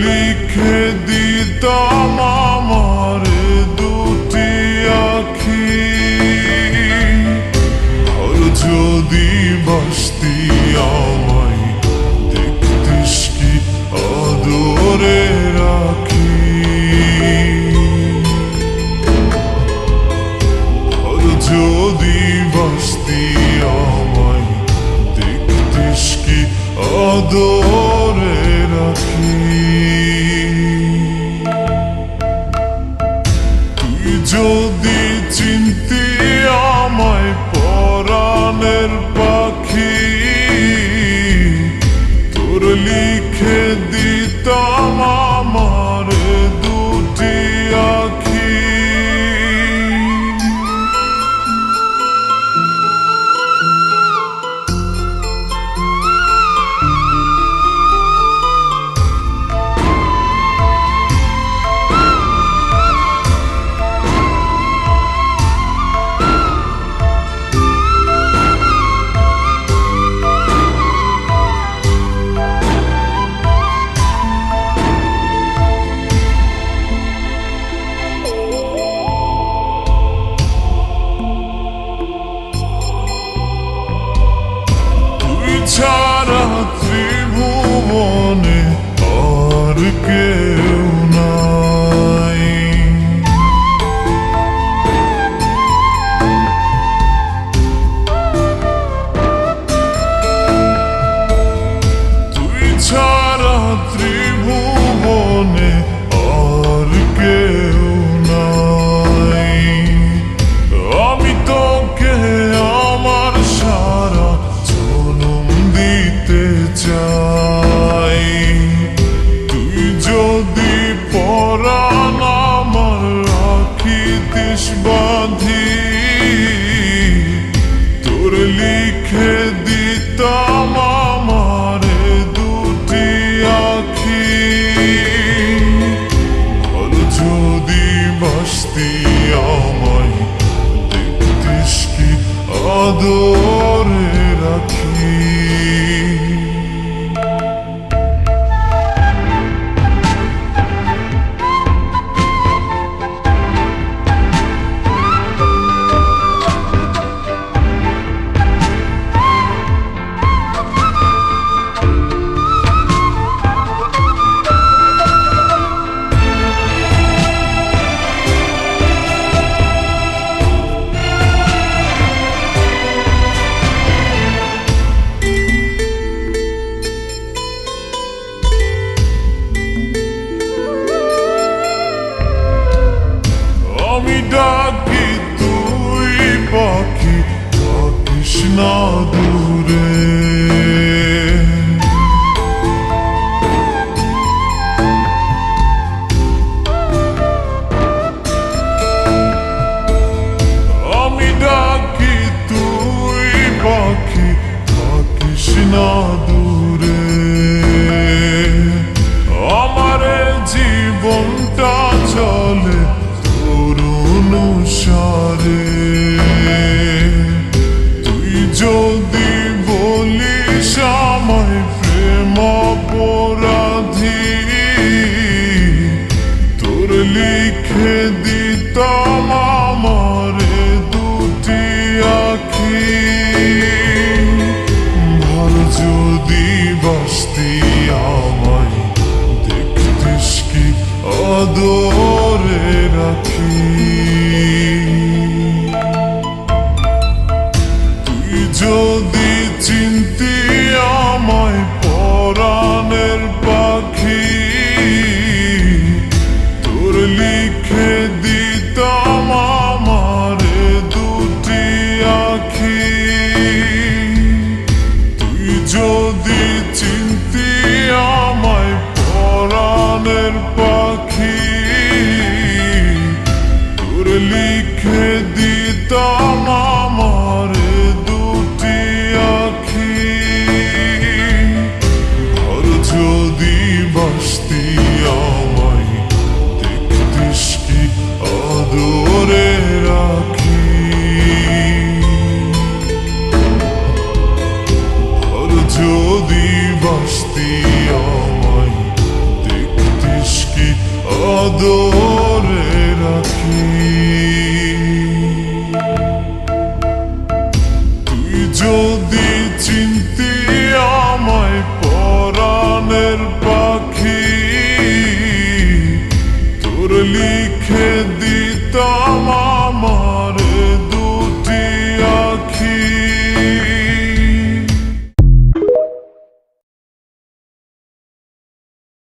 লিখে দিতাম আমার দুটি আখি। আর যদি বাসতি আমায় দেখতিস কি আদরে রাখি। আর যদি বাসতি আমায় দেখতিস কি আদরে রাখি। তুই যদি চিনতি আমায় পরাণের পাখি, তোর লিখে দিতাম আমার দুটি আখি। ছাড়া ত্রিভুবনে আর কেউ নাই। তুই ছাড়া ত্রিভুবনে আর কেউ নাই। আমি তোকে আমার সারা দিতে চাই। তুই যদি পরাণ আমার রাখিতিস বাঁধি, তোর লিখে দিতাম আমার দুটি আখি। আর যদি বাসতি আমায় দেখতিস কি আদরে রাখি। আমি ডাকি তুই পাখি থাকিস না দূরে। আমি ডাকি তুই পাখি থাকিস না দূরে। আমার জীবনটা চলে অনুসারে। তুই যদি বলিস আমায় প্রেম অপরাধী, তোর লিখে দিতাম আমার দুটি আখি। ভালো যদি বাসতি আমায় দেখতিস কি আদরে রাখি। তুই যদি চিনতি আমায় পরাণের পাখি, তোর লিখে দিতাম আমার দুটি আখি। তুই যদি চিনতি আমায় পরাণের পাখি, আদরে রাখি। তুই যদি চিনতি আমায় পরাণের পাখি, তোর লিখে দিতাম